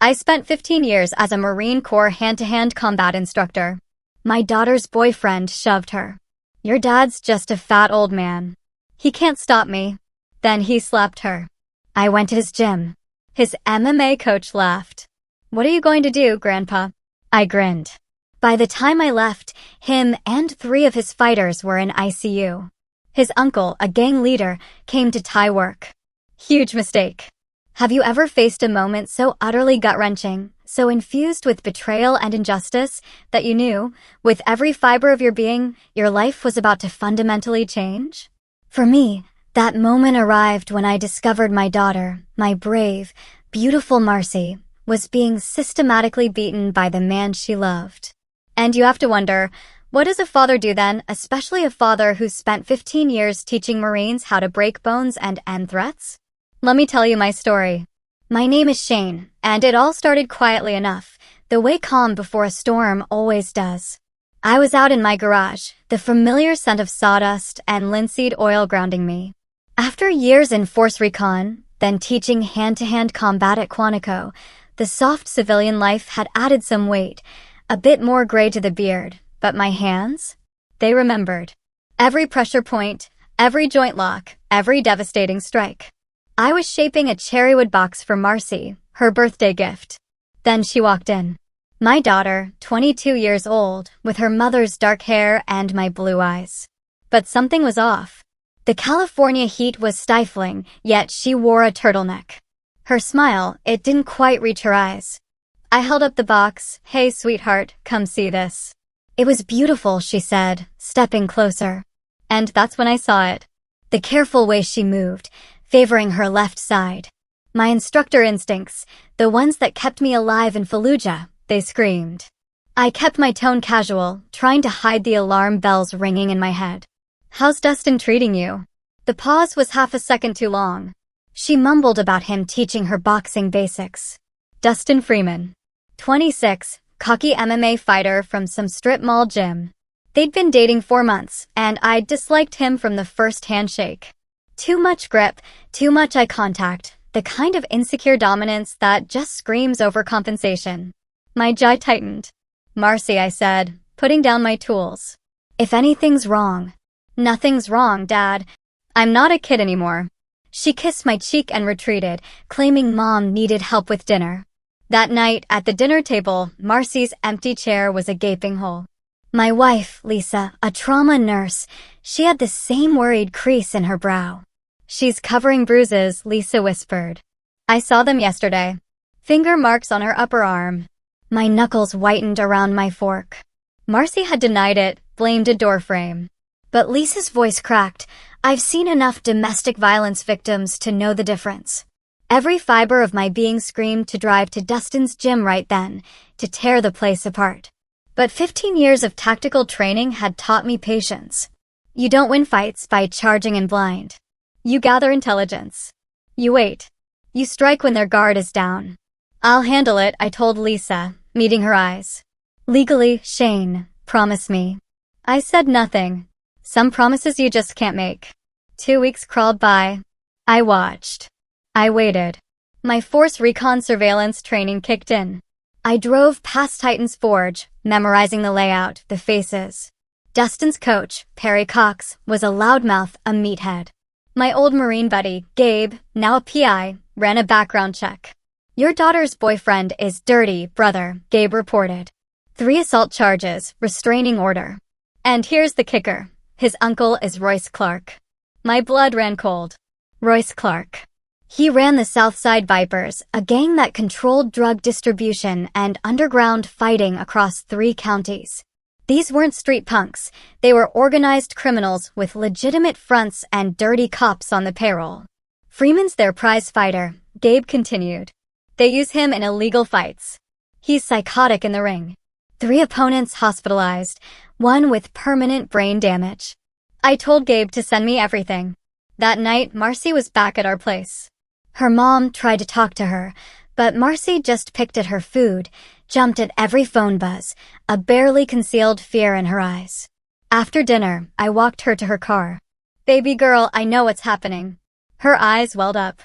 I spent 15 years as a Marine Corps hand-to-hand combat instructor. My daughter's boyfriend shoved her. Your dad's just a fat old man. He can't stop me. Then he slapped her. I went to his gym. His MMA coach laughed. What are you going to do, Grandpa? I grinned. By the time I left, him and 3 of his fighters were in ICU. His uncle, a gang leader, came to Thai work. Huge mistake. Have you ever faced a moment so utterly gut-wrenching, so infused with betrayal and injustice, that you knew, with every fiber of your being, your life was about to fundamentally change? For me, that moment arrived when I discovered my daughter, my brave, beautiful Marcy, was being systematically beaten by the man she loved. And you have to wonder, what does a father do then, especially a father who's spent 15 years teaching Marines how to break bones and end threats? Let me tell you my story. My name is Shane, and it all started quietly enough, the way calm before a storm always does. I was out in my garage, the familiar scent of sawdust and linseed oil grounding me. After years in force recon, then teaching hand-to-hand combat at Quantico, the soft civilian life had added some weight, a bit more gray to the beard, but my hands? They remembered. Every pressure point, every joint lock, every devastating strike. I was shaping a cherrywood box for Marcy, her birthday gift. Then she walked in. My daughter, 22 years old, with her mother's dark hair and my blue eyes. But something was off. The California heat was stifling, yet she wore a turtleneck. Her smile, it didn't quite reach her eyes. I held up the box. Hey, sweetheart, come see this. It was beautiful, she said, stepping closer. And that's when I saw it. The careful way she moved, favoring her left side. My instructor instincts, the ones that kept me alive in Fallujah, they screamed. I kept my tone casual, trying to hide the alarm bells ringing in my head. How's Dustin treating you? The pause was half a second too long. She mumbled about him teaching her boxing basics. Dustin Freeman. 26, cocky MMA fighter from some strip mall gym. They'd been dating 4 months, and I'd disliked him from the first handshake. Too much grip, too much eye contact, the kind of insecure dominance that just screams overcompensation. My jaw tightened. Marcy, I said, putting down my tools. If anything's wrong. Nothing's wrong, Dad. I'm not a kid anymore. She kissed my cheek and retreated, claiming Mom needed help with dinner. That night, at the dinner table, Marcy's empty chair was a gaping hole. My wife, Lisa, a trauma nurse, she had the same worried crease in her brow. She's covering bruises, Lisa whispered. I saw them yesterday. Finger marks on her upper arm. My knuckles whitened around my fork. Marcy had denied it, blamed a doorframe. But Lisa's voice cracked. I've seen enough domestic violence victims to know the difference. Every fiber of my being screamed to drive to Dustin's gym right then, to tear the place apart. But 15 years of tactical training had taught me patience. You don't win fights by charging in blind. You gather intelligence. You wait. You strike when their guard is down. I'll handle it, I told Lisa, meeting her eyes. Legally, Shane, promise me. I said nothing. Some promises you just can't make. 2 weeks crawled by. I watched. I waited. My force recon surveillance training kicked in. I drove past Titan's Forge, memorizing the layout, the faces. Dustin's coach, Perry Cox, was a loudmouth, a meathead. My old Marine buddy, Gabe, now a PI, ran a background check. Your daughter's boyfriend is dirty, brother, Gabe reported. 3 assault charges, restraining order. And here's the kicker. His uncle is Royce Clark. My blood ran cold. Royce Clark. He ran the Southside Vipers, a gang that controlled drug distribution and underground fighting across 3 counties. These weren't street punks. They were organized criminals with legitimate fronts and dirty cops on the payroll. Freeman's their prize fighter, Gabe continued. They use him in illegal fights. He's psychotic in the ring. 3 opponents hospitalized, 1 with permanent brain damage. I told Gabe to send me everything. That night, Marcy was back at our place. Her mom tried to talk to her, but Marcy just picked at her food, jumped at every phone buzz, a barely concealed fear in her eyes. After dinner, I walked her to her car. Baby girl, I know what's happening. Her eyes welled up.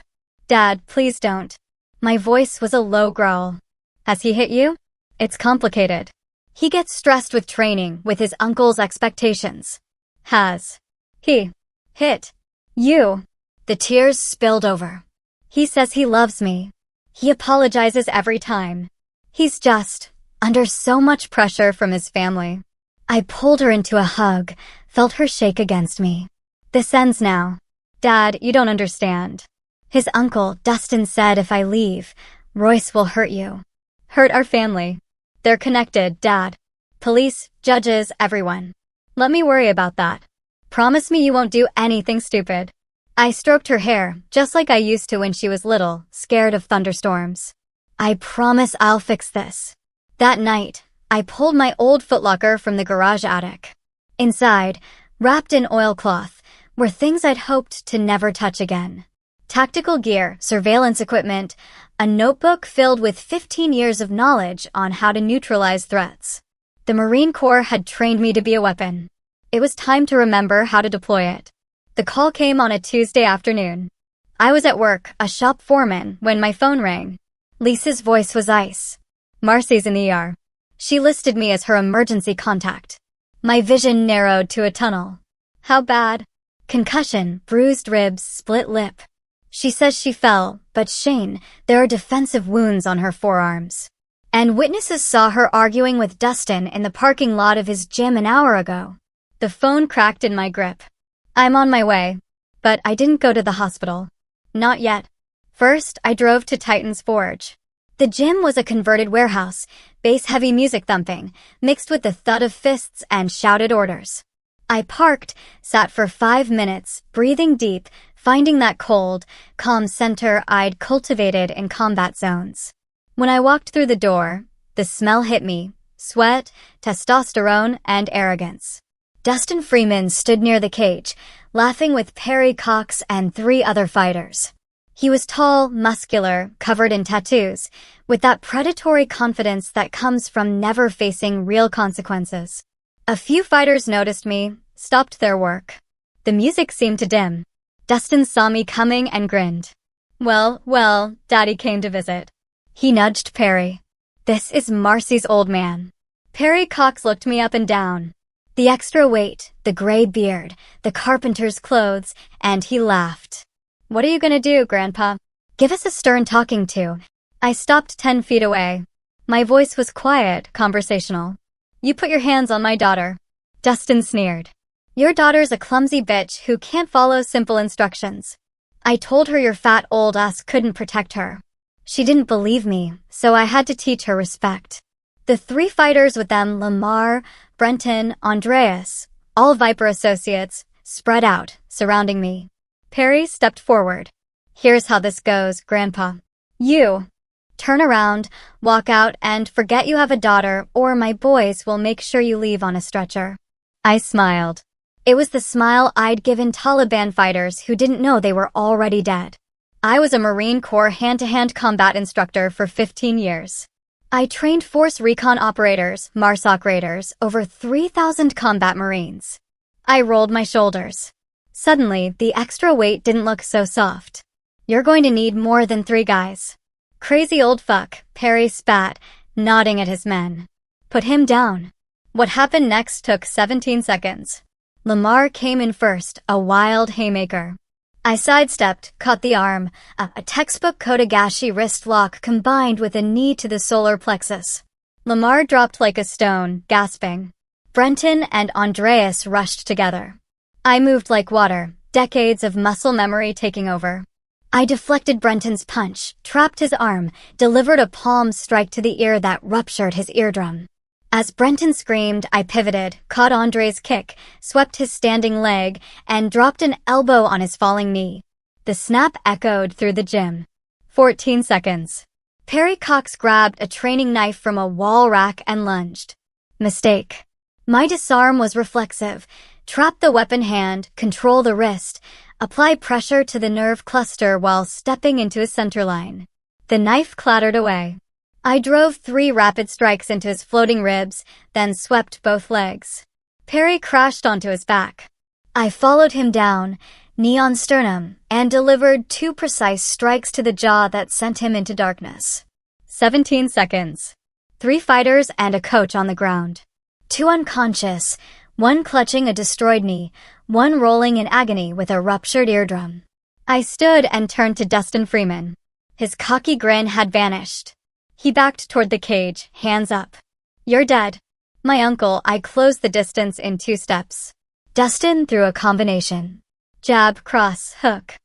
Dad, please don't. My voice was a low growl. Has he hit you? It's complicated. He gets stressed with training, with his uncle's expectations. Has he hit you? The tears spilled over. He says he loves me. He apologizes every time. He's just under so much pressure from his family. I pulled her into a hug, felt her shake against me. This ends now. Dad, you don't understand. His uncle, Dustin, said if I leave, Royce will hurt you. Hurt our family. They're connected, Dad. Police, judges, everyone. Let me worry about that. Promise me you won't do anything stupid. I stroked her hair, just like I used to when she was little, scared of thunderstorms. I promise I'll fix this. That night, I pulled my old footlocker from the garage attic. Inside, wrapped in oilcloth, were things I'd hoped to never touch again. Tactical gear, surveillance equipment, a notebook filled with 15 years of knowledge on how to neutralize threats. The Marine Corps had trained me to be a weapon. It was time to remember how to deploy it. The call came on a Tuesday afternoon. I was at work, a shop foreman, when my phone rang. Lisa's voice was ice. Marcy's in the ER. She listed me as her emergency contact. My vision narrowed to a tunnel. How bad? Concussion, bruised ribs, split lip. She says she fell, but Shane, there are defensive wounds on her forearms. And witnesses saw her arguing with Dustin in the parking lot of his gym an hour ago. The phone cracked in my grip. I'm on my way, but I didn't go to the hospital. Not yet. First, I drove to Titan's Forge. The gym was a converted warehouse, bass-heavy music thumping, mixed with the thud of fists and shouted orders. I parked, sat for 5 minutes, breathing deep, finding that cold, calm center I'd cultivated in combat zones. When I walked through the door, the smell hit me: sweat, testosterone, and arrogance. Dustin Freeman stood near the cage, laughing with Perry Cox and 3 other fighters. He was tall, muscular, covered in tattoos, with that predatory confidence that comes from never facing real consequences. A few fighters noticed me, stopped their work. The music seemed to dim. Dustin saw me coming and grinned. Well, Daddy came to visit. He nudged Perry. This is Marcy's old man. Perry Cox looked me up and down. The extra weight, the gray beard, the carpenter's clothes, and he laughed. What are you gonna do, Grandpa? Give us a stern talking to. I stopped 10 feet away. My voice was quiet, conversational. You put your hands on my daughter. Dustin sneered. Your daughter's a clumsy bitch who can't follow simple instructions. I told her your fat old ass couldn't protect her. She didn't believe me, so I had to teach her respect. The 3 fighters with them, Lamar, Brenton, Andreas, all Viper associates, spread out, surrounding me. Perry stepped forward. Here's how this goes, Grandpa. You turn around, walk out, and forget you have a daughter, or my boys will make sure you leave on a stretcher. I smiled. It was the smile I'd given Taliban fighters who didn't know they were already dead. I was a Marine Corps hand-to-hand combat instructor for 15 years. I trained Force Recon operators, MARSOC raiders, over 3,000 combat Marines. I rolled my shoulders. Suddenly, the extra weight didn't look so soft. You're going to need more than 3 guys. Crazy old fuck, Perry spat, nodding at his men. Put him down. What happened next took 17 seconds. Lamar came in first, a wild haymaker. I sidestepped, caught the arm, a textbook Kodagashi wrist lock combined with a knee to the solar plexus. Lamar dropped like a stone, gasping. Brenton and Andreas rushed together. I moved like water, decades of muscle memory taking over. I deflected Brenton's punch, trapped his arm, delivered a palm strike to the ear that ruptured his eardrum. As Brenton screamed, I pivoted, caught Andre's kick, swept his standing leg, and dropped an elbow on his falling knee. The snap echoed through the gym. 14 seconds. Perry Cox grabbed a training knife from a wall rack and lunged. Mistake. My disarm was reflexive. Trap the weapon hand, control the wrist, apply pressure to the nerve cluster while stepping into his center line. The knife clattered away. I drove 3 rapid strikes into his floating ribs, then swept both legs. Perry crashed onto his back. I followed him down, knee on sternum, and delivered 2 precise strikes to the jaw that sent him into darkness. 17 seconds. 3 fighters and a coach on the ground. 2 unconscious, 1 clutching a destroyed knee, 1 rolling in agony with a ruptured eardrum. I stood and turned to Dustin Freeman. His cocky grin had vanished. He backed toward the cage, hands up. "You're dead." My uncle, I closed the distance in 2 steps. Dustin threw a combination. Jab, cross, hook.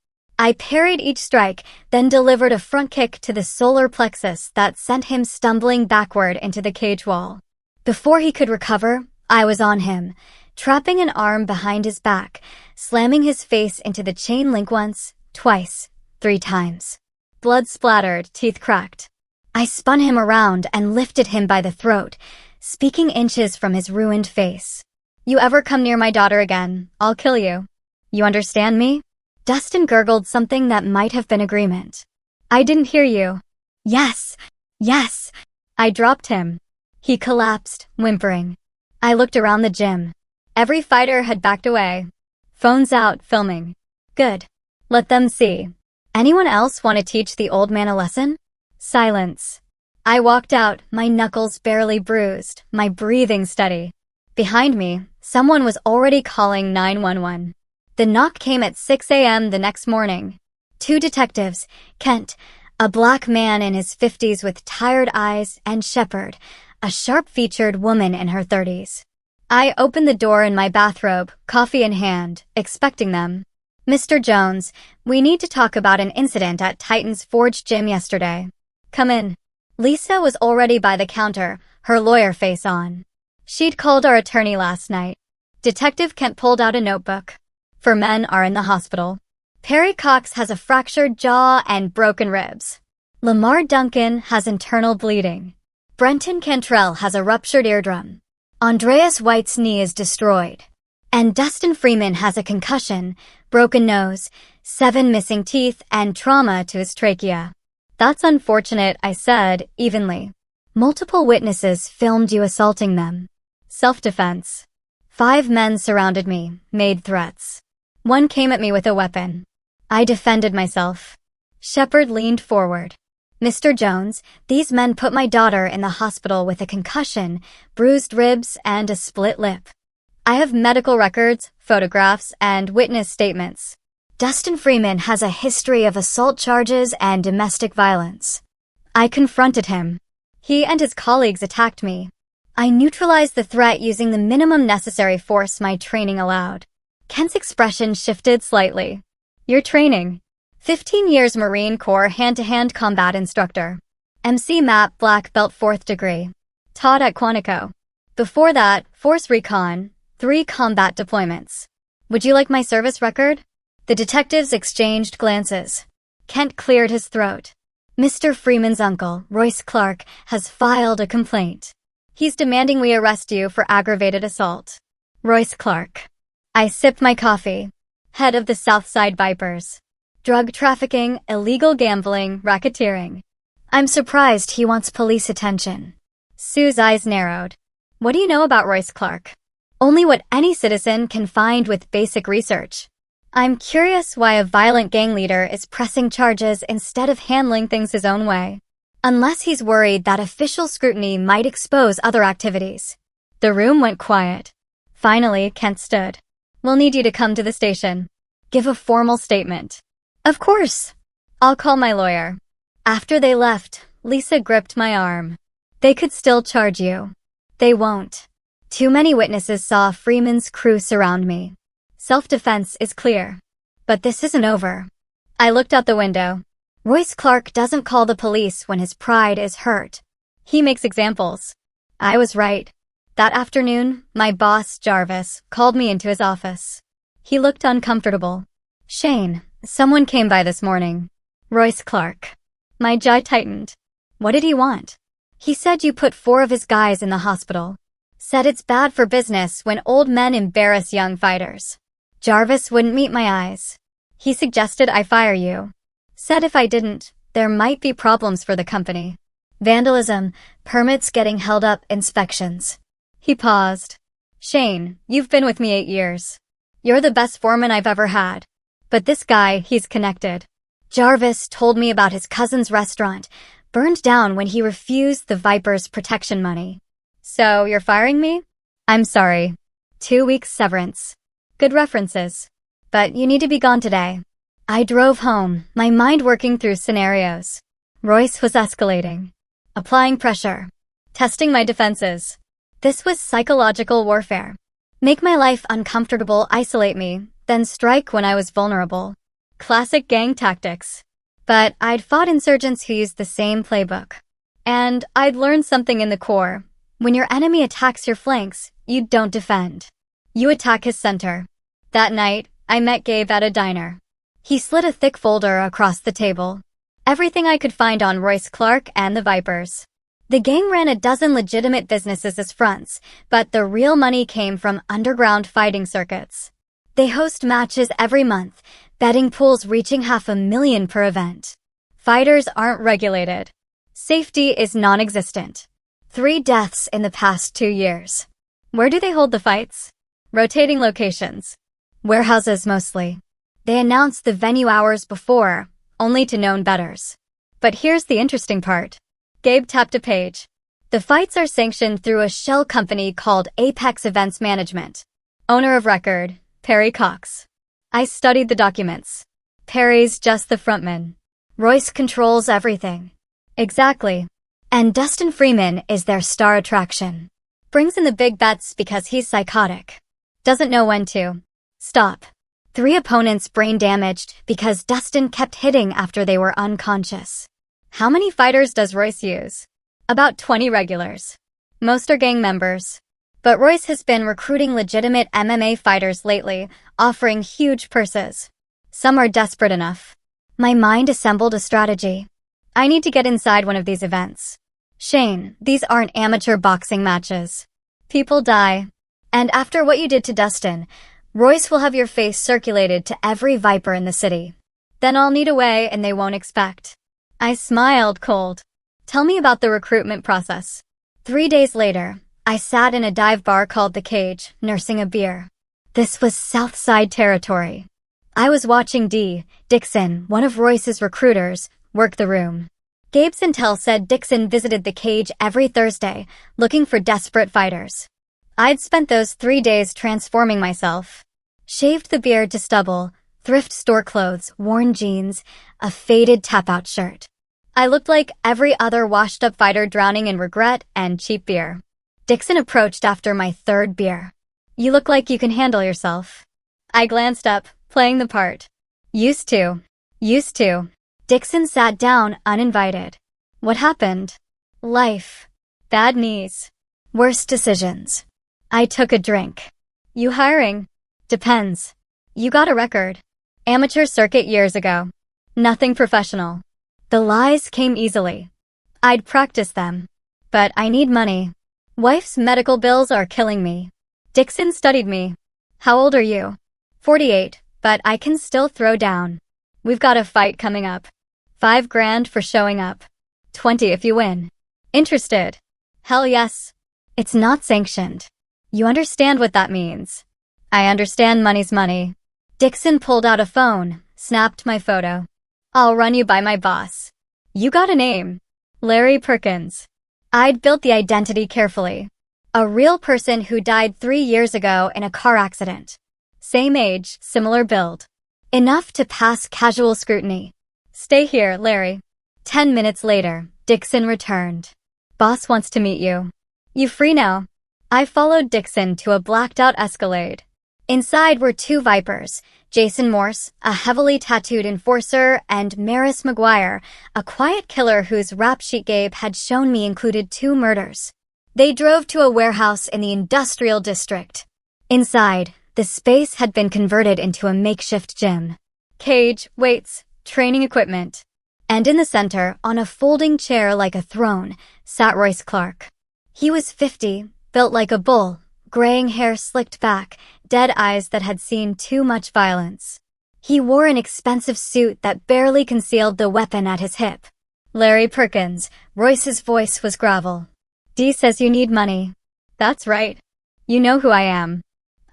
I parried each strike, then delivered a front kick to the solar plexus that sent him stumbling backward into the cage wall. Before he could recover, I was on him, trapping an arm behind his back, slamming his face into the chain link once, twice, 3 times. Blood splattered, teeth cracked. I spun him around and lifted him by the throat, speaking inches from his ruined face. "You ever come near my daughter again, I'll kill you. You understand me?" Dustin gurgled something that might have been agreement. "I didn't hear you." "Yes, yes." I dropped him. He collapsed, whimpering. I looked around the gym. Every fighter had backed away. Phones out, filming. Good. Let them see. Anyone else want to teach the old man a lesson? Silence. I walked out, my knuckles barely bruised, my breathing steady. Behind me, someone was already calling 911. The knock came at 6 a.m. the next morning. 2 detectives, Kent, a black man in his 50s with tired eyes, and Shepard, a sharp-featured woman in her 30s. I opened the door in my bathrobe, coffee in hand, expecting them. "Mr. Jones, we need to talk about an incident at Titan's Forge gym yesterday. Come in." Lisa was already by the counter, her lawyer face on. She'd called our attorney last night. Detective Kent pulled out a notebook. "4 men are in the hospital. Perry Cox has a fractured jaw and broken ribs. Lamar Duncan has internal bleeding. Brenton Cantrell has a ruptured eardrum. Andreas White's knee is destroyed. And Dustin Freeman has a concussion, broken nose, 7 missing teeth, and trauma to his trachea." "That's unfortunate," I said, evenly. "Multiple witnesses filmed you assaulting them." "Self-defense." 5 men surrounded me, made threats. 1 came at me with a weapon. I defended myself. Shepard leaned forward. "Mr. Jones, these men put my daughter in the hospital with a concussion, bruised ribs, and a split lip. I have medical records, photographs, and witness statements. Dustin Freeman has a history of assault charges and domestic violence." I confronted him. He and his colleagues attacked me. I neutralized the threat using the minimum necessary force my training allowed. Kent's expression shifted slightly. "Your training?" 15 years Marine Corps hand-to-hand combat instructor. MC MAP black belt 4th degree. Taught at Quantico. Before that, Force Recon, 3 combat deployments. "Would you like my service record?" The detectives exchanged glances. Kent cleared his throat. "Mr. Freeman's uncle, Royce Clark, has filed a complaint. He's demanding we arrest you for aggravated assault." Royce Clark. I sipped my coffee. Head of the Southside Vipers. Drug trafficking, illegal gambling, racketeering. I'm surprised he wants police attention. Sue's eyes narrowed. "What do you know about Royce Clark?" "Only what any citizen can find with basic research. I'm curious why a violent gang leader is pressing charges instead of handling things his own way. Unless he's worried that official scrutiny might expose other activities." The room went quiet. Finally, Kent stood. "We'll need you to come to the station. Give a formal statement." "Of course. I'll call my lawyer." After they left, Lisa gripped my arm. "They could still charge you." "They won't. Too many witnesses saw Freeman's crew surround me. Self-defense is clear. But this isn't over." I looked out the window. Royce Clark doesn't call the police when his pride is hurt. He makes examples. I was right. That afternoon, my boss, Jarvis, called me into his office. He looked uncomfortable. "Shane, someone came by this morning." Royce Clark. My jaw tightened. "What did he want?" "He said you put 4 of his guys in the hospital. Said it's bad for business when old men embarrass young fighters." Jarvis wouldn't meet my eyes. "He suggested I fire you. Said if I didn't, there might be problems for the company. Vandalism, permits getting held up, inspections." He paused. "Shane, you've been with me 8 years. You're the best foreman I've ever had. But this guy, he's connected. Jarvis told me about his cousin's restaurant, burned down when he refused the Viper's protection money. So, you're firing me? I'm sorry. 2 weeks severance. Good references. But you need to be gone today. I drove home, my mind working through scenarios. Royce was escalating. Applying pressure. Testing my defenses. This was psychological warfare. Make my life uncomfortable, isolate me, then strike when I was vulnerable. Classic gang tactics. But I'd fought insurgents who used the same playbook. And I'd learned something in the core. When your enemy attacks your flanks, you don't defend. You attack his center. That night, I met Gabe at a diner. He slid a thick folder across the table. Everything I could find on Royce Clark and the Vipers. The gang ran a dozen legitimate businesses as fronts, but the real money came from underground fighting circuits. They host matches every month, betting pools reaching $500,000 per event. Fighters aren't regulated. Safety is non-existent. 3 deaths in the past 2 years. Where do they hold the fights? Rotating locations. Warehouses mostly. They announce the venue hours before, only to known bettors. But here's the interesting part. Gabe tapped a page. The fights are sanctioned through a shell company called Apex Events Management. Owner of record, Perry Cox. I studied the documents. Perry's just the frontman. Royce controls everything. Exactly. And Dustin Freeman is their star attraction. Brings in the big bets because he's psychotic. Doesn't know when to stop. 3 opponents brain damaged because Dustin kept hitting after they were unconscious. How many fighters does Royce use? About 20 regulars. Most are gang members. But Royce has been recruiting legitimate MMA fighters lately, offering huge purses. Some are desperate enough. My mind assembled a strategy. I need to get inside one of these events. Shane, these aren't amateur boxing matches. People die. And after what you did to Dustin, Royce will have your face circulated to every Viper in the city. Then I'll need a way and they won't expect. I smiled cold. Tell me about the recruitment process. 3 days later, I sat in a dive bar called The Cage, nursing a beer. This was Southside territory. I was watching Dixon, one of Royce's recruiters, work the room. Gabe's intel said Dixon visited The Cage every Thursday, looking for desperate fighters. I'd spent those 3 days transforming myself. Shaved the beard to stubble, thrift store clothes, worn jeans, a faded tap-out shirt. I looked like every other washed-up fighter drowning in regret and cheap beer. Dixon approached after my 3rd beer. You look like you can handle yourself. I glanced up, playing the part. Used to. Dixon sat down, uninvited. What happened? Life. Bad knees. Worst decisions. I took a drink. You hiring? Depends. You got a record. Amateur circuit years ago. Nothing professional. The lies came easily. I'd practice them. But I need money. Wife's medical bills are killing me. Dixon studied me. How old are you? 48, but I can still throw down. We've got a fight coming up. $5 grand for showing up. 20 if you win. Interested? Hell yes. It's not sanctioned. You understand what that means. I understand money's money. Dixon pulled out a phone, snapped my photo. I'll run you by my boss. You got a name. Larry Perkins. I'd built the identity carefully. A real person who died 3 years ago in a car accident. Same age, similar build. Enough to pass casual scrutiny. Stay here, Larry. 10 minutes later, Dixon returned. Boss wants to meet you. You free now? I followed Dixon to a blacked-out Escalade. Inside were 2 Vipers, Jason Morse, a heavily tattooed enforcer, and Maris McGuire, a quiet killer whose rap sheet Gabe had shown me included 2 murders. They drove to a warehouse in the industrial district. Inside, the space had been converted into a makeshift gym. Cage, weights, training equipment. And in the center, on a folding chair like a throne, sat Royce Clark. He was 50, built like a bull, graying hair slicked back, dead eyes that had seen too much violence. He wore an expensive suit that barely concealed the weapon at his hip. Larry Perkins, Royce's voice was gravel. D says you need money. That's right. You know who I am.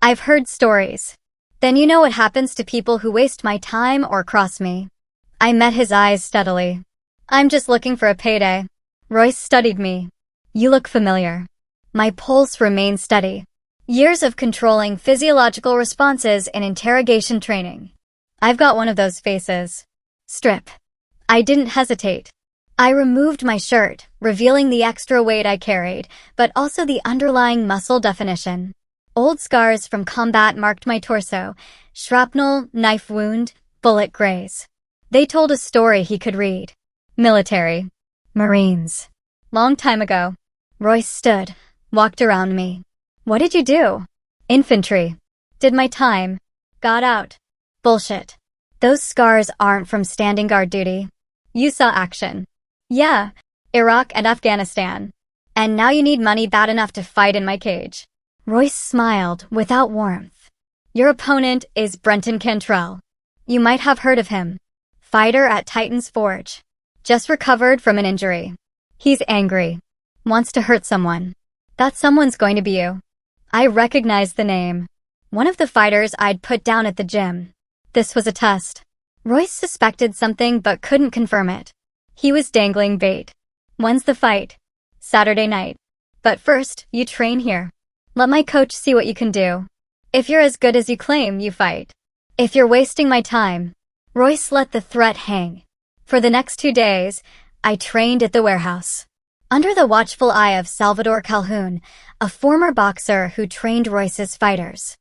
I've heard stories. Then you know what happens to people who waste my time or cross me. I met his eyes steadily. I'm just looking for a payday. Royce studied me. You look familiar. My pulse remained steady. Years of controlling physiological responses in interrogation training. I've got one of those faces. Strip. I didn't hesitate. I removed my shirt, revealing the extra weight I carried, but also the underlying muscle definition. Old scars from combat marked my torso. Shrapnel, knife wound, bullet graze. They told a story he could read. Military. Marines. Long time ago. Royce stood, walked around me. What did you do? Infantry. Did my time. Got out. Bullshit. Those scars aren't from standing guard duty. You saw action. Yeah, Iraq and Afghanistan. And now you need money bad enough to fight in my cage. Royce smiled without warmth. Your opponent is Brenton Cantrell. You might have heard of him. Fighter at Titan's Forge. Just recovered from an injury. He's angry. Wants to hurt someone. That someone's going to be you. I recognized the name. One of the fighters I'd put down at the gym. This was a test. Royce suspected something but couldn't confirm it. He was dangling bait. When's the fight? Saturday night. But first, you train here. Let my coach see what you can do. If you're as good as you claim, you fight. If you're wasting my time. Royce let the threat hang. For the next 2 days, I trained at the warehouse. Under the watchful eye of Salvador Calhoun, a former boxer who trained Royce's fighters.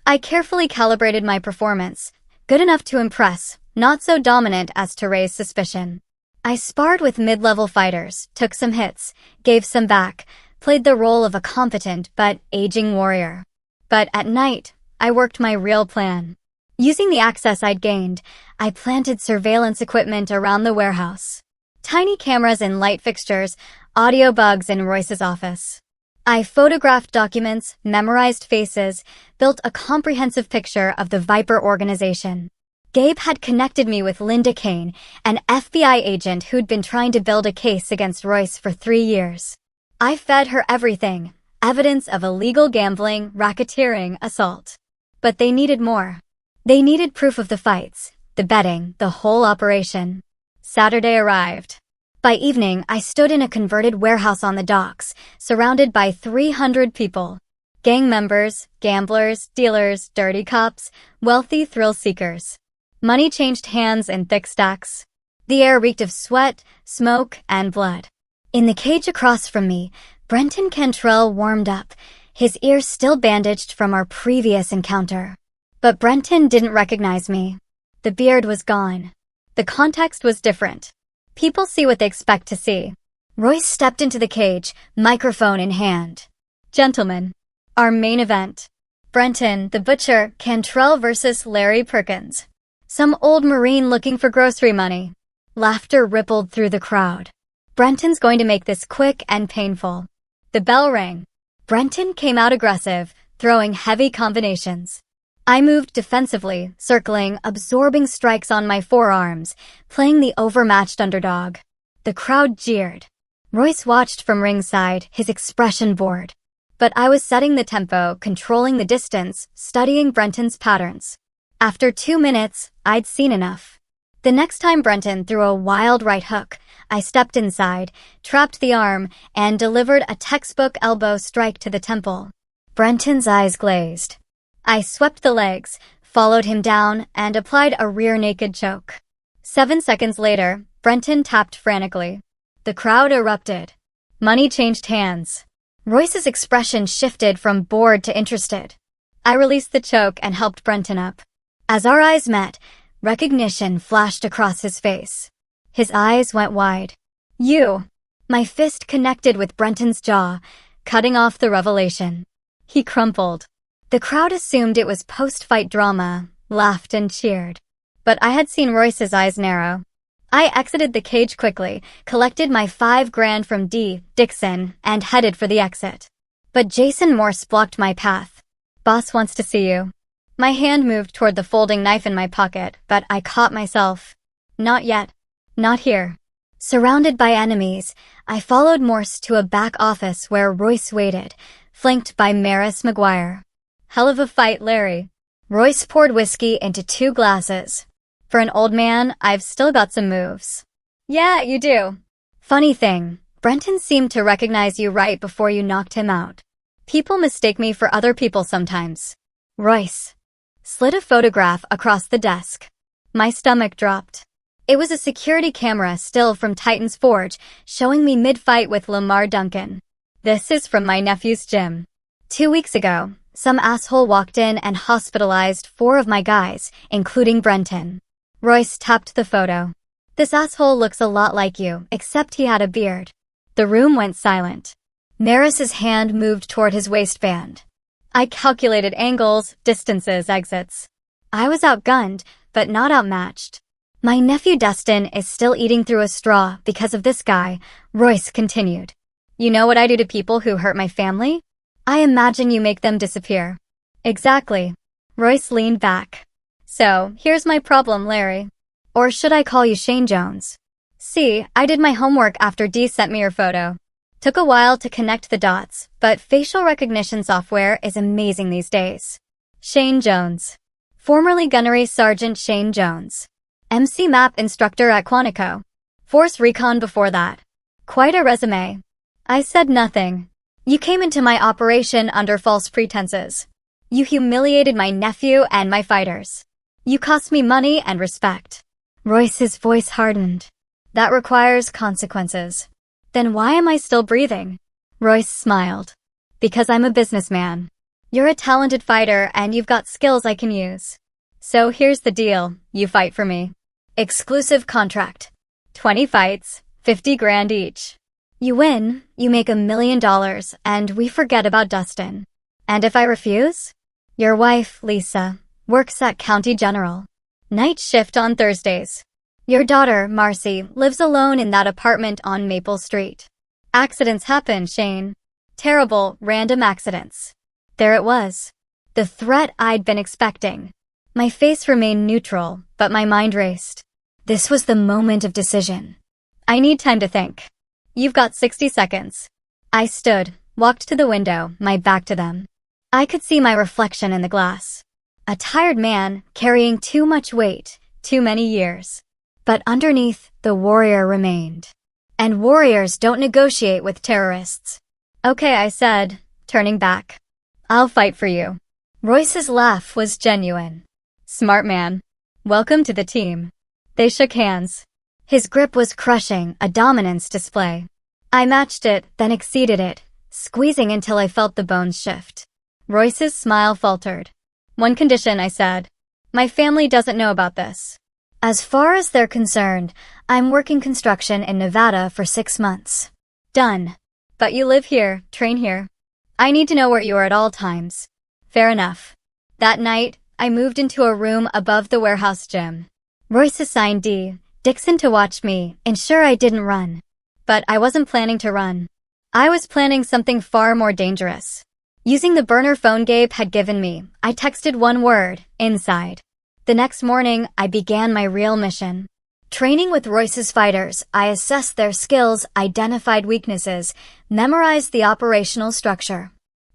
I carefully calibrated my performance, good enough to impress, not so dominant as to raise suspicion. I sparred with mid-level fighters, took some hits, gave some back, played the role of a competent but aging warrior. But at night, I worked my real plan. Using the access I'd gained, I planted surveillance equipment around the warehouse. Tiny cameras and light fixtures, audio bugs in Royce's office. I photographed documents, memorized faces, built a comprehensive picture of the Viper organization. Gabe had connected me with Linda Kane, an FBI agent who'd been trying to build a case against Royce for 3 years. I fed her everything, evidence of illegal gambling, racketeering, assault. But they needed more. They needed proof of the fights, the betting, the whole operation. Saturday arrived. By evening, I stood in a converted warehouse on the docks, surrounded by 300 people. Gang members, gamblers, dealers, dirty cops, wealthy thrill seekers. Money changed hands in thick stacks. The air reeked of sweat, smoke, and blood. In the cage across from me, Brenton Cantrell warmed up, his ears still bandaged from our previous encounter. But Brenton didn't recognize me. The beard was gone. The context was different. People see what they expect to see. Royce stepped into the cage, microphone in hand. Gentlemen, our main event. Brenton, the butcher, Cantrell versus Larry Perkins. Some old Marine looking for grocery money. Laughter rippled through the crowd. Brenton's going to make this quick and painful. The bell rang. Brenton came out aggressive, throwing heavy combinations. I moved defensively, circling, absorbing strikes on my forearms, playing the overmatched underdog. The crowd jeered. Royce watched from ringside, his expression bored. But I was setting the tempo, controlling the distance, studying Brenton's patterns. After 2 minutes, I'd seen enough. The next time Brenton threw a wild right hook, I stepped inside, trapped the arm, and delivered a textbook elbow strike to the temple. Brenton's eyes glazed. I swept the legs, followed him down, and applied a rear naked choke. 7 seconds later, Brenton tapped frantically. The crowd erupted. Money changed hands. Royce's expression shifted from bored to interested. I released the choke and helped Brenton up. As our eyes met, recognition flashed across his face. His eyes went wide. You! My fist connected with Brenton's jaw, cutting off the revelation. He crumpled. The crowd assumed it was post-fight drama, laughed and cheered. But I had seen Royce's eyes narrow. I exited the cage quickly, collected my $5,000 from Dixon, and headed for the exit. But Jason Morse blocked my path. Boss wants to see you. My hand moved toward the folding knife in my pocket, but I caught myself. Not yet. Not here. Surrounded by enemies, I followed Morse to a back office where Royce waited, flanked by Maris McGuire. Hell of a fight, Larry. Royce poured whiskey into 2 glasses. For an old man, I've still got some moves. Yeah, you do. Funny thing, Brenton seemed to recognize you right before you knocked him out. People mistake me for other people sometimes. Royce slid a photograph across the desk. My stomach dropped. It was a security camera still from Titan's Forge, showing me mid-fight with Lamar Duncan. This is from my nephew's gym. 2 weeks ago, some asshole walked in and hospitalized 4 of my guys, including Brenton. Royce tapped the photo. This asshole looks a lot like you, except he had a beard. The room went silent. Maris's hand moved toward his waistband. I calculated angles, distances, exits. I was outgunned, but not outmatched. My nephew Dustin is still eating through a straw because of this guy, Royce continued. You know what I do to people who hurt my family? I imagine you make them disappear. Exactly. Royce leaned back. So, here's my problem, Larry. Or should I call you Shane Jones? See, I did my homework after Dee sent me your photo. Took a while to connect the dots, but facial recognition software is amazing these days. Shane Jones. Formerly Gunnery Sergeant Shane Jones. MC Map Instructor at Quantico. Force Recon before that. Quite a resume. I said nothing. You came into my operation under false pretenses. You humiliated my nephew and my fighters. You cost me money and respect. Royce's voice hardened. That requires consequences. Then why am I still breathing? Royce smiled. Because I'm a businessman. You're a talented fighter and you've got skills I can use. So here's the deal, you fight for me. Exclusive contract. 20 fights, 50 grand each. You win, you make $1 million, and we forget about Dustin. And if I refuse? Your wife, Lisa, works at County General. Night shift on Thursdays. Your daughter, Marcy, lives alone in that apartment on Maple Street. Accidents happen, Shane. Terrible, random accidents. There it was. The threat I'd been expecting. My face remained neutral, but my mind raced. This was the moment of decision. I need time to think. You've got 60 seconds. I stood, walked to the window, my back to them. I could see my reflection in the glass. A tired man, carrying too much weight, too many years. But underneath, the warrior remained. And warriors don't negotiate with terrorists. Okay, I said, turning back. I'll fight for you. Royce's laugh was genuine. Smart man. Welcome to the team. They shook hands. His grip was crushing, a dominance display. I matched it, then exceeded it, squeezing until I felt the bones shift. Royce's smile faltered. One condition, I said. My family doesn't know about this. As far as they're concerned, I'm working construction in Nevada for 6 months. Done. But you live here, train here. I need to know where you are at all times. Fair enough. That night, I moved into a room above the warehouse gym. Royce assigned Dixon to watch me, ensure I didn't run. But I wasn't planning to run. I was planning something far more dangerous. Using the burner phone Gabe had given me, I texted one word, inside. The next morning, I began my real mission. Training with Royce's fighters, I assessed their skills, identified weaknesses, memorized the operational structure.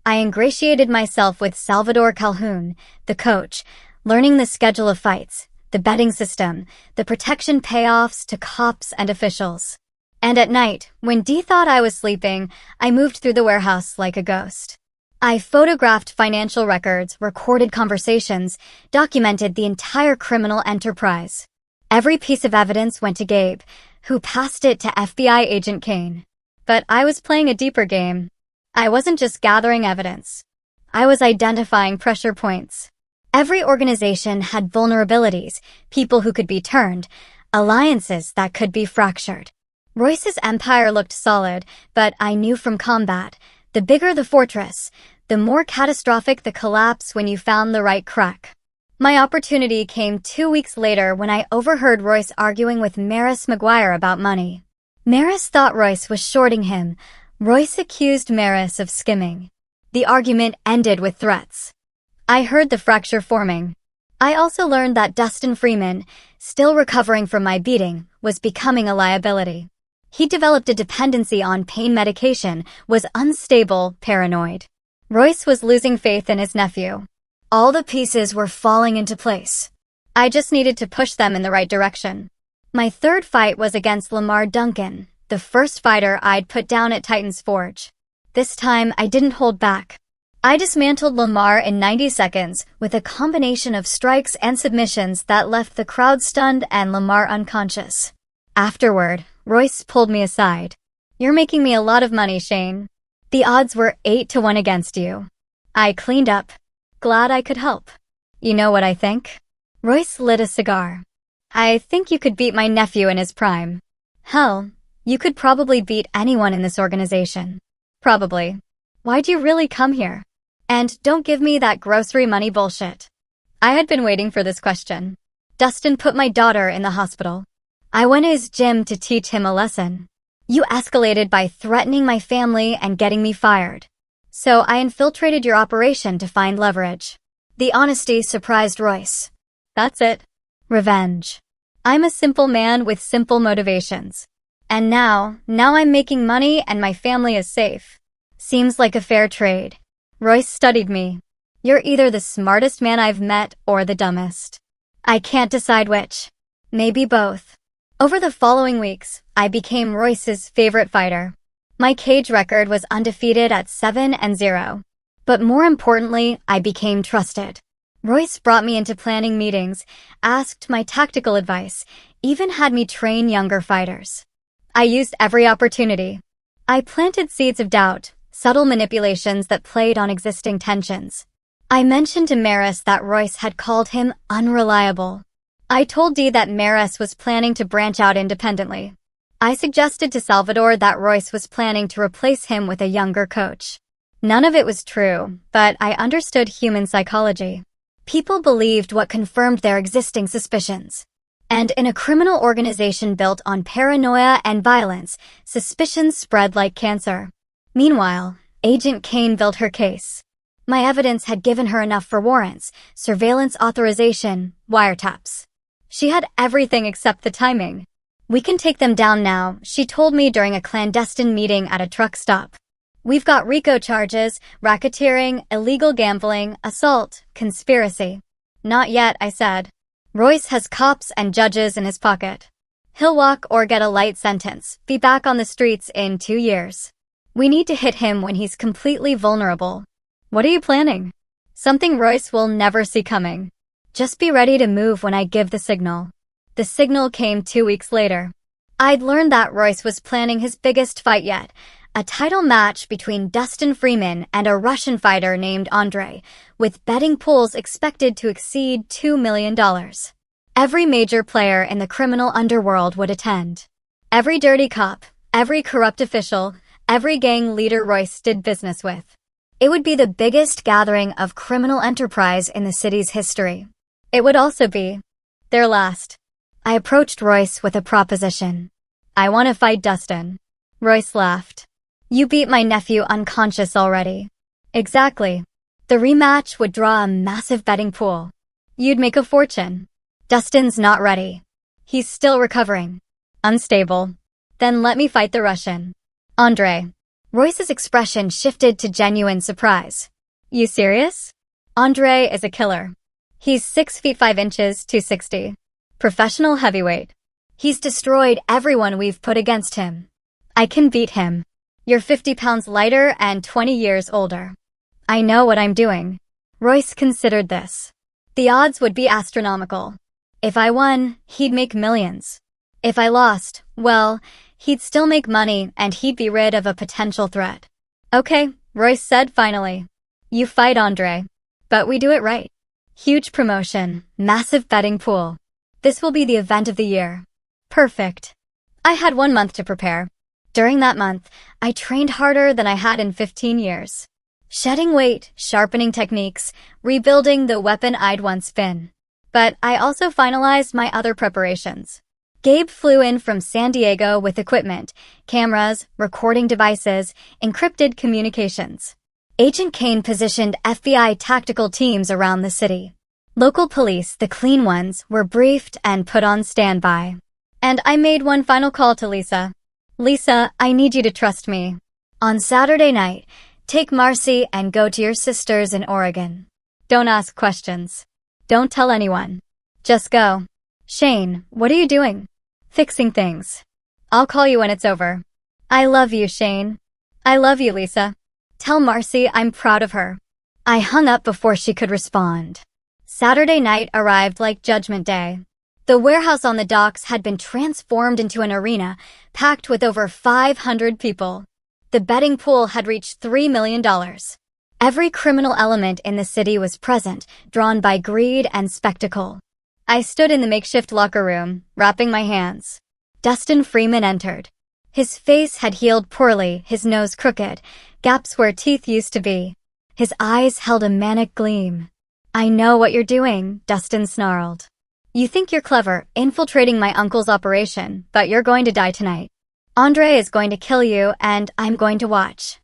I ingratiated myself with Salvador Calhoun, the coach, learning the schedule of fights, the betting system, the protection payoffs to cops and officials. And at night, when Dee thought I was sleeping, I moved through the warehouse like a ghost. I photographed financial records, recorded conversations, documented the entire criminal enterprise. Every piece of evidence went to Gabe, who passed it to FBI agent Kane. But I was playing a deeper game. I wasn't just gathering evidence. I was identifying pressure points. Every organization had vulnerabilities, people who could be turned, alliances that could be fractured. Royce's empire looked solid, but I knew from combat, the bigger the fortress, the more catastrophic the collapse when you found the right crack. My opportunity came 2 weeks later when I overheard Royce arguing with Maris McGuire about money. Maris thought Royce was shorting him. Royce accused Maris of skimming. The argument ended with threats. I heard the fracture forming. I also learned that Dustin Freeman, still recovering from my beating, was becoming a liability. He developed a dependency on pain medication, was unstable, paranoid. Royce was losing faith in his nephew. All the pieces were falling into place. I just needed to push them in the right direction. My third fight was against Lamar Duncan, the first fighter I'd put down at Titan's Forge. This time, I didn't hold back. I dismantled Lamar in 90 seconds with a combination of strikes and submissions that left the crowd stunned and Lamar unconscious. Afterward, Royce pulled me aside. "You're making me a lot of money, Shane. The odds were 8-1 against you." I cleaned up. Glad I could help. "You know what I think?" Royce lit a cigar. "I think you could beat my nephew in his prime. Hell, you could probably beat anyone in this organization." "Probably. Why'd you really come here? And don't give me that grocery money bullshit." I had been waiting for this question. Dustin put my daughter in the hospital. I went to his gym to teach him a lesson. You escalated by threatening my family and getting me fired. So I infiltrated your operation to find leverage. The honesty surprised Royce. That's it. Revenge. I'm a simple man with simple motivations. And now I'm making money and my family is safe. Seems like a fair trade. Royce studied me. You're either the smartest man I've met or the dumbest. I can't decide which. Maybe both. Over the following weeks, I became Royce's favorite fighter. My cage record was undefeated at 7-0. But more importantly, I became trusted. Royce brought me into planning meetings, asked my tactical advice, even had me train younger fighters. I used every opportunity. I planted seeds of doubt, subtle manipulations that played on existing tensions. I mentioned to Maris that Royce had called him unreliable. I told Dee that Maris was planning to branch out independently. I suggested to Salvador that Royce was planning to replace him with a younger coach. None of it was true, but I understood human psychology. People believed what confirmed their existing suspicions. And in a criminal organization built on paranoia and violence, suspicions spread like cancer. Meanwhile, Agent Kane built her case. My evidence had given her enough for warrants, surveillance authorization, wiretaps. She had everything except the timing. "We can take them down now," she told me during a clandestine meeting at a truck stop. "We've got RICO charges, racketeering, illegal gambling, assault, conspiracy." "Not yet," I said. "Royce has cops and judges in his pocket. He'll walk or get a light sentence, be back on the streets in 2 years. We need to hit him when he's completely vulnerable." "What are you planning?" "Something Royce will never see coming. Just be ready to move when I give the signal." The signal came 2 weeks later. I'd learned that Royce was planning his biggest fight yet, a title match between Dustin Freeman and a Russian fighter named Andre, with betting pools expected to exceed $2 million. Every major player in the criminal underworld would attend. Every dirty cop, every corrupt official, every gang leader Royce did business with. It would be the biggest gathering of criminal enterprise in the city's history. It would also be their last. I approached Royce with a proposition. "I want to fight Dustin." Royce laughed. "You beat my nephew unconscious already." "Exactly. The rematch would draw a massive betting pool. You'd make a fortune." "Dustin's not ready. He's still recovering. Unstable." "Then let me fight the Russian." "Andre." Royce's expression shifted to genuine surprise. "You serious?" "Andre is a killer. He's 6 feet 5 inches, 260. Professional heavyweight. He's destroyed everyone we've put against him. I can beat him. You're 50 pounds lighter and 20 years older. I know what I'm doing." Royce considered this. The odds would be astronomical. If I won, he'd make millions. If I lost, well, he'd still make money and he'd be rid of a potential threat. "Okay," Royce said finally. "You fight Andre. But we do it right. Huge promotion, massive betting pool. This will be the event of the year." Perfect. I had 1 month to prepare. During that month, I trained harder than I had in 15 years. Shedding weight, sharpening techniques, rebuilding the weapon I'd once been. But I also finalized my other preparations. Gabe flew in from San Diego with equipment, cameras, recording devices, encrypted communications. Agent Kane positioned FBI tactical teams around the city. Local police, the clean ones, were briefed and put on standby. And I made one final call to Lisa. "Lisa, I need you to trust me. On Saturday night, take Marcy and go to your sister's in Oregon. Don't ask questions. Don't tell anyone. Just go." "Shane, what are you doing?" Fixing things. I'll call you when it's over. I love you, Shane. I love you, Lisa. Tell Marcy I'm proud of her. I hung up before she could respond. Saturday night arrived like Judgment Day. The warehouse on the docks had been transformed into an arena, packed with over 500 people. The betting pool had reached $3 million. Every criminal element in the city was present, drawn by greed and spectacle. I stood in the makeshift locker room, wrapping my hands. Dustin Freeman entered. His face had healed poorly, his nose crooked, gaps where teeth used to be. His eyes held a manic gleam. I know what you're doing, Dustin snarled. You think you're clever, infiltrating my uncle's operation, but you're going to die tonight. Andre is going to kill you, and I'm going to watch.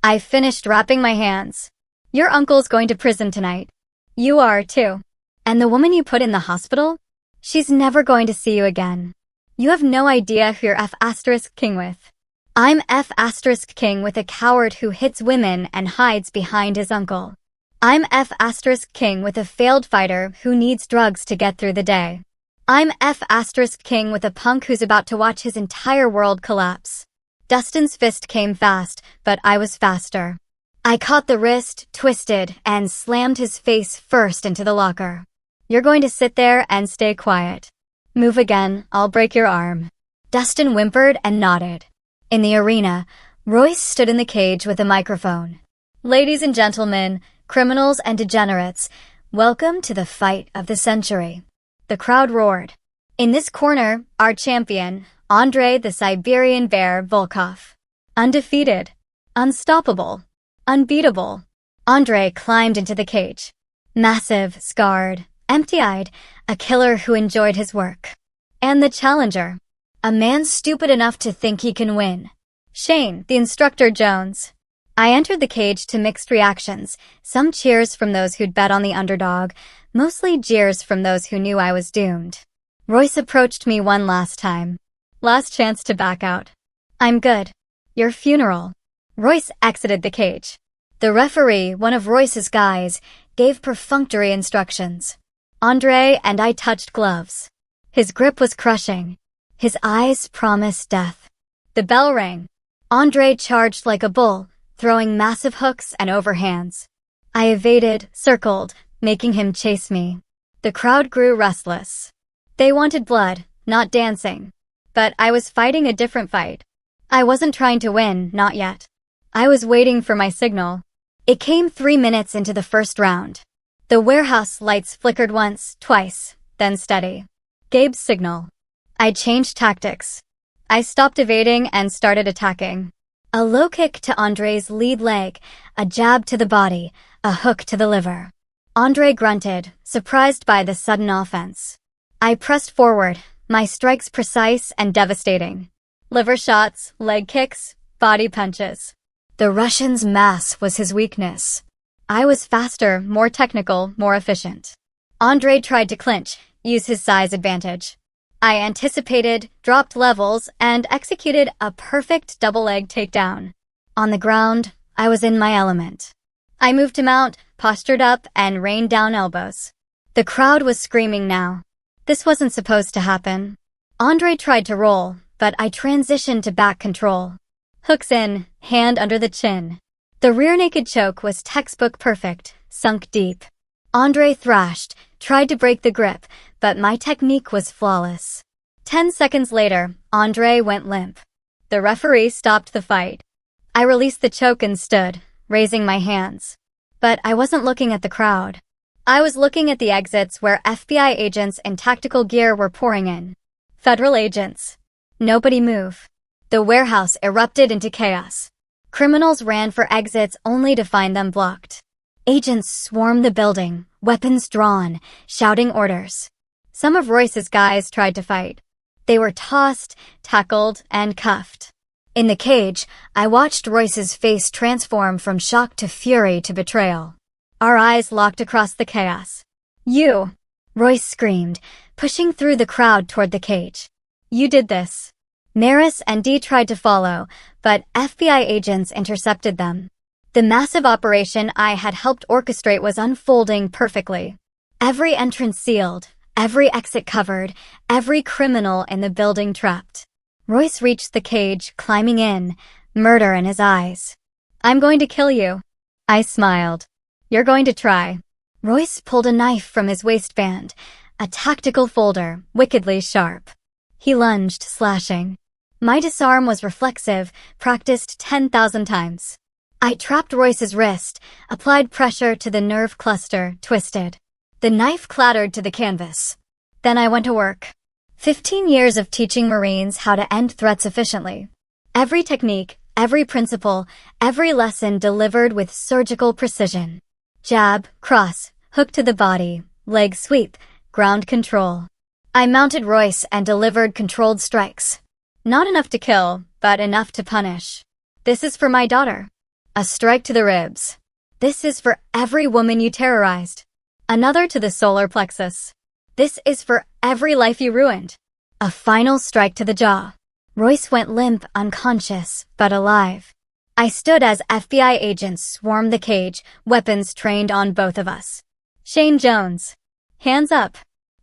I finished wrapping my hands. Your uncle's going to prison tonight. You are, too. And the woman you put in the hospital? She's never going to see you again. You have no idea who you're F***ing with. I'm F***ing with a coward who hits women and hides behind his uncle. I'm F***ing with a failed fighter who needs drugs to get through the day. I'm F***ing with a punk who's about to watch his entire world collapse. Dustin's fist came fast, but I was faster. I caught the wrist, twisted, and slammed his face first into the locker. You're going to sit there and stay quiet. Move again, I'll break your arm. Dustin whimpered and nodded. In the arena, Royce stood in the cage with a microphone. Ladies and gentlemen, criminals and degenerates, welcome to the fight of the century. The crowd roared. In this corner, our champion, Andre the Siberian Bear Volkov. Undefeated. Unstoppable. Unbeatable. Andre climbed into the cage. Massive, scarred, empty-eyed, a killer who enjoyed his work. And the challenger. A man stupid enough to think he can win. Shane, the instructor Jones. I entered the cage to mixed reactions, some cheers from those who'd bet on the underdog, mostly jeers from those who knew I was doomed. Royce approached me one last time. Last chance to back out. I'm good. Your funeral. Royce exited the cage. The referee, one of Royce's guys, gave perfunctory instructions. Andre and I touched gloves. His grip was crushing. His eyes promised death. The bell rang. Andre charged like a bull, throwing massive hooks and overhands. I evaded, circled, making him chase me. The crowd grew restless. They wanted blood, not dancing. But I was fighting a different fight. I wasn't trying to win, not yet. I was waiting for my signal. It came 3 minutes into the first round. The warehouse lights flickered once, twice, then steady. Gabe's signal. I changed tactics. I stopped evading and started attacking. A low kick to Andre's lead leg, a jab to the body, a hook to the liver. Andre grunted, surprised by the sudden offense. I pressed forward, my strikes precise and devastating. Liver shots, leg kicks, body punches. The Russian's mass was his weakness. I was faster, more technical, more efficient. Andre tried to clinch, use his size advantage. I anticipated, dropped levels, and executed a perfect double-leg takedown. On the ground, I was in my element. I moved to mount, postured up, and rained down elbows. The crowd was screaming now. This wasn't supposed to happen. Andre tried to roll, but I transitioned to back control. Hooks in, hand under the chin. The rear naked choke was textbook perfect, sunk deep. Andre thrashed, tried to break the grip, but my technique was flawless. 10 seconds later, Andre went limp. The referee stopped the fight. I released the choke and stood, raising my hands. But I wasn't looking at the crowd. I was looking at the exits where FBI agents in tactical gear were pouring in. Federal agents. Nobody move. The warehouse erupted into chaos. Criminals ran for exits only to find them blocked. Agents swarmed the building, weapons drawn, shouting orders. Some of Royce's guys tried to fight. They were tossed, tackled, and cuffed. In the cage, I watched Royce's face transform from shock to fury to betrayal. Our eyes locked across the chaos. You! Royce screamed, pushing through the crowd toward the cage. You did this. Maris and Dee tried to follow, but FBI agents intercepted them. The massive operation I had helped orchestrate was unfolding perfectly. Every entrance sealed, every exit covered, every criminal in the building trapped. Royce reached the cage, climbing in, murder in his eyes. "I'm going to kill you." I smiled. "You're going to try." Royce pulled a knife from his waistband, a tactical folder, wickedly sharp. He lunged, slashing. My disarm was reflexive, practiced 10,000 times. I trapped Royce's wrist, applied pressure to the nerve cluster, twisted. The knife clattered to the canvas. Then I went to work. 15 years of teaching Marines how to end threats efficiently. Every technique, every principle, every lesson delivered with surgical precision. Jab, cross, hook to the body, leg sweep, ground control. I mounted Royce and delivered controlled strikes. Not enough to kill, but enough to punish. "This is for my daughter." A strike to the ribs. "This is for every woman you terrorized." Another to the solar plexus. "This is for every life you ruined." A final strike to the jaw. Royce went limp, unconscious, but alive. I stood as FBI agents swarmed the cage, weapons trained on both of us. "Shane Jones. Hands up."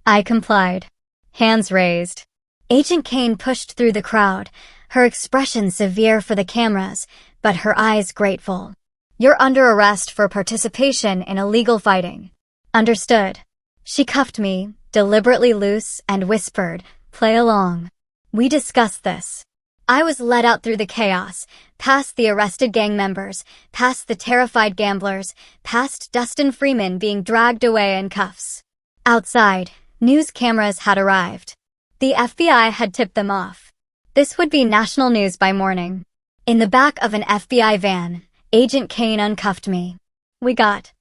I complied. Hands raised. Agent Kane pushed through the crowd, her expression severe for the cameras, but her eyes grateful. "You're under arrest for participation in illegal fighting." "Understood." She cuffed me, deliberately loose, and whispered, "Play along." We discussed this. I was led out through the chaos, past the arrested gang members, past the terrified gamblers, past Dustin Freeman being dragged away in cuffs. Outside, news cameras had arrived. The FBI had tipped them off. This would be national news by morning. In the back of an FBI van, Agent Kane uncuffed me. We got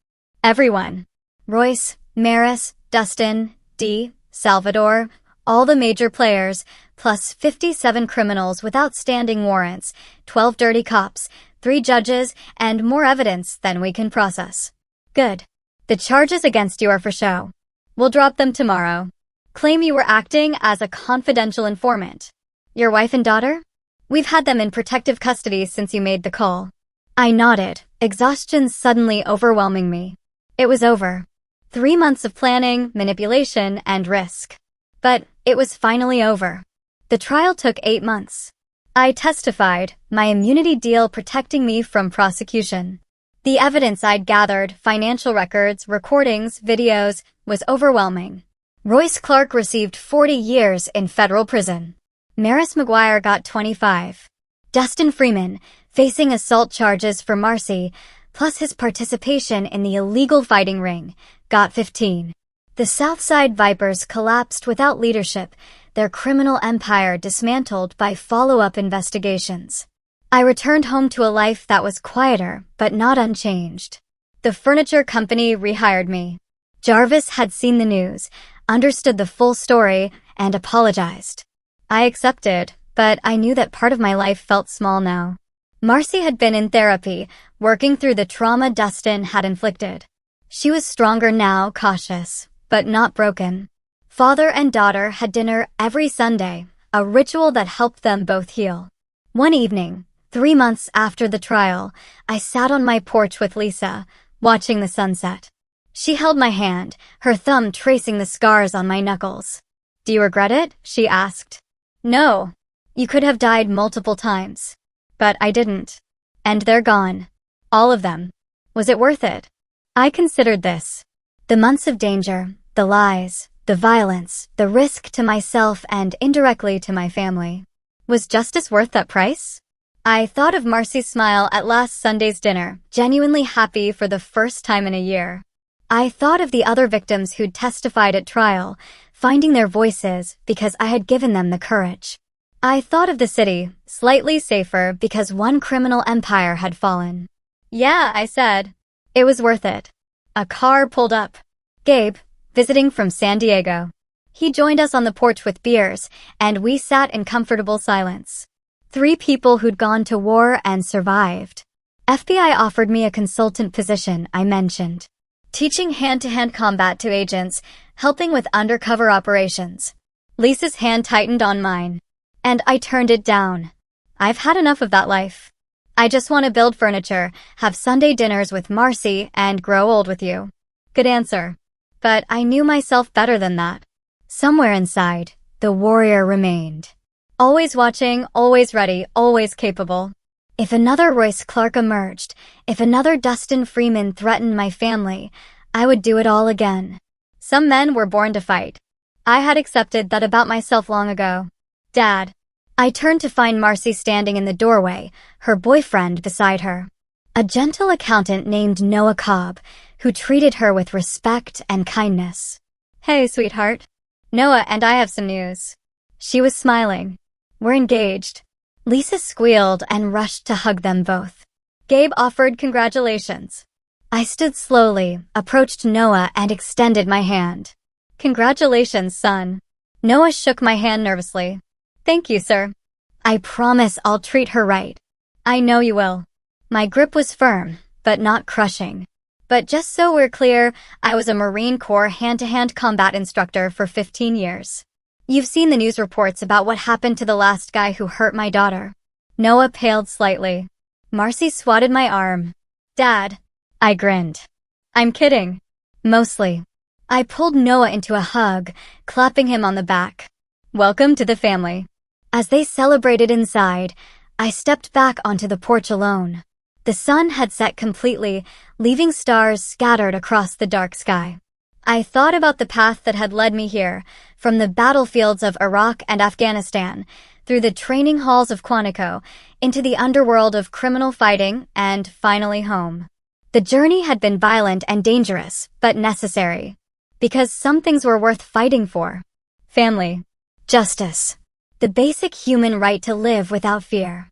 everyone. Royce, Maris, Dustin, Dee, Salvador, all the major players, plus 57 criminals without standing warrants, 12 dirty cops, 3 judges, and more evidence than we can process. Good. The charges against you are for show. We'll drop them tomorrow. Claim you were acting as a confidential informant. Your wife and daughter? We've had them in protective custody since you made the call. I nodded, exhaustion suddenly overwhelming me. It was over. 3 months of planning, manipulation, and risk. But it was finally over. The trial took 8 months. I testified, my immunity deal protecting me from prosecution. The evidence I'd gathered, financial records, recordings, videos, was overwhelming. Royce Clark received 40 years in federal prison. Maris McGuire got 25. Dustin Freeman, facing assault charges for Marcy, plus his participation in the illegal fighting ring, got 15. The Southside Vipers collapsed without leadership, their criminal empire dismantled by follow-up investigations. I returned home to a life that was quieter, but not unchanged. The furniture company rehired me. Jarvis had seen the news, understood the full story, and apologized. I accepted, but I knew that part of my life felt small now. Marcy had been in therapy, working through the trauma Dustin had inflicted. She was stronger now, cautious, but not broken. Father and daughter had dinner every Sunday, a ritual that helped them both heal. One evening, 3 months after the trial, I sat on my porch with Lisa, watching the sunset. She held my hand, her thumb tracing the scars on my knuckles. "Do you regret it?" she asked. "No. You could have died multiple times. But I didn't. And they're gone. All of them. Was it worth it?" I considered this. The months of danger, the lies, the violence, the risk to myself and indirectly to my family. Was justice worth that price? I thought of Marcy's smile at last Sunday's dinner, genuinely happy for the first time in a year. I thought of the other victims who'd testified at trial, finding their voices because I had given them the courage. I thought of the city, slightly safer because one criminal empire had fallen. "Yeah," I said. It was worth it. A car pulled up. Gabe, visiting from San Diego. He joined us on the porch with beers, and we sat in comfortable silence. 3 people who'd gone to war and survived. FBI offered me a consultant position, I mentioned. Teaching hand-to-hand combat to agents, helping with undercover operations. Lisa's hand tightened on mine, and I turned it down. I've had enough of that life. I just want to build furniture, have Sunday dinners with Marcy, and grow old with you. Good answer. But I knew myself better than that. Somewhere inside, the warrior remained. Always watching, always ready, always capable. If another Royce Clark emerged, if another Dustin Freeman threatened my family, I would do it all again. Some men were born to fight. I had accepted that about myself long ago. Dad. I turned to find Marcy standing in the doorway, her boyfriend beside her. A gentle accountant named Noah Cobb, who treated her with respect and kindness. Hey, sweetheart. Noah and I have some news. She was smiling. We're engaged. Lisa squealed and rushed to hug them both. Gabe offered congratulations. I stood slowly, approached Noah, and extended my hand. Congratulations, son. Noah shook my hand nervously. Thank you, sir. I promise I'll treat her right. I know you will. My grip was firm, but not crushing. But just so we're clear, I was a Marine Corps hand-to-hand combat instructor for 15 years. You've seen the news reports about what happened to the last guy who hurt my daughter. Noah paled slightly. Marcy swatted my arm. Dad. I grinned. I'm kidding. Mostly. I pulled Noah into a hug, clapping him on the back. Welcome to the family. As they celebrated inside, I stepped back onto the porch alone. The sun had set completely, leaving stars scattered across the dark sky. I thought about the path that had led me here, from the battlefields of Iraq and Afghanistan, through the training halls of Quantico, into the underworld of criminal fighting, and finally home. The journey had been violent and dangerous, but necessary. Because some things were worth fighting for. Family. Justice. The basic human right to live without fear.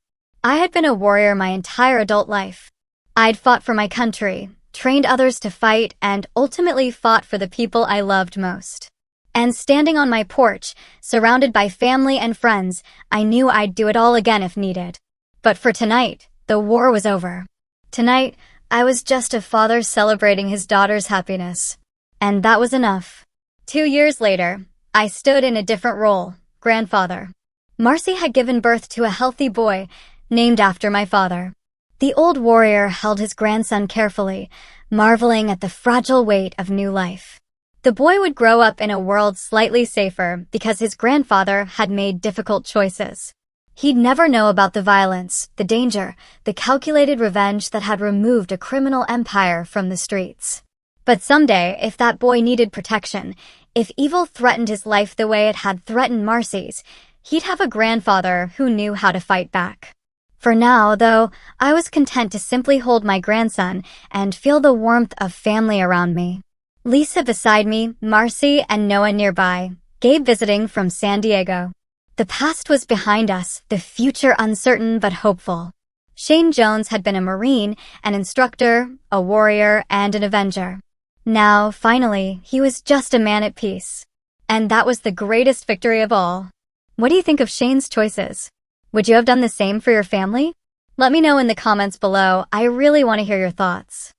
I had been a warrior my entire adult life. I'd fought for my country, trained others to fight, and ultimately fought for the people I loved most. And standing on my porch, surrounded by family and friends, I knew I'd do it all again if needed. But for tonight, the war was over. Tonight, I was just a father celebrating his daughter's happiness. And that was enough. 2 years later, I stood in a different role, grandfather. Marcy had given birth to a healthy boy, named after my father. The old warrior held his grandson carefully, marveling at the fragile weight of new life. The boy would grow up in a world slightly safer because his grandfather had made difficult choices. He'd never know about the violence, the danger, the calculated revenge that had removed a criminal empire from the streets. But someday, if that boy needed protection, if evil threatened his life the way it had threatened Marcy's, he'd have a grandfather who knew how to fight back. For now, though, I was content to simply hold my grandson and feel the warmth of family around me. Lisa beside me, Marcy and Noah nearby, Gabe visiting from San Diego. The past was behind us, the future uncertain but hopeful. Shane Jones had been a Marine, an instructor, a warrior, and an avenger. Now, finally, he was just a man at peace. And that was the greatest victory of all. What do you think of Shane's choices? Would you have done the same for your family? Let me know in the comments below. I really want to hear your thoughts.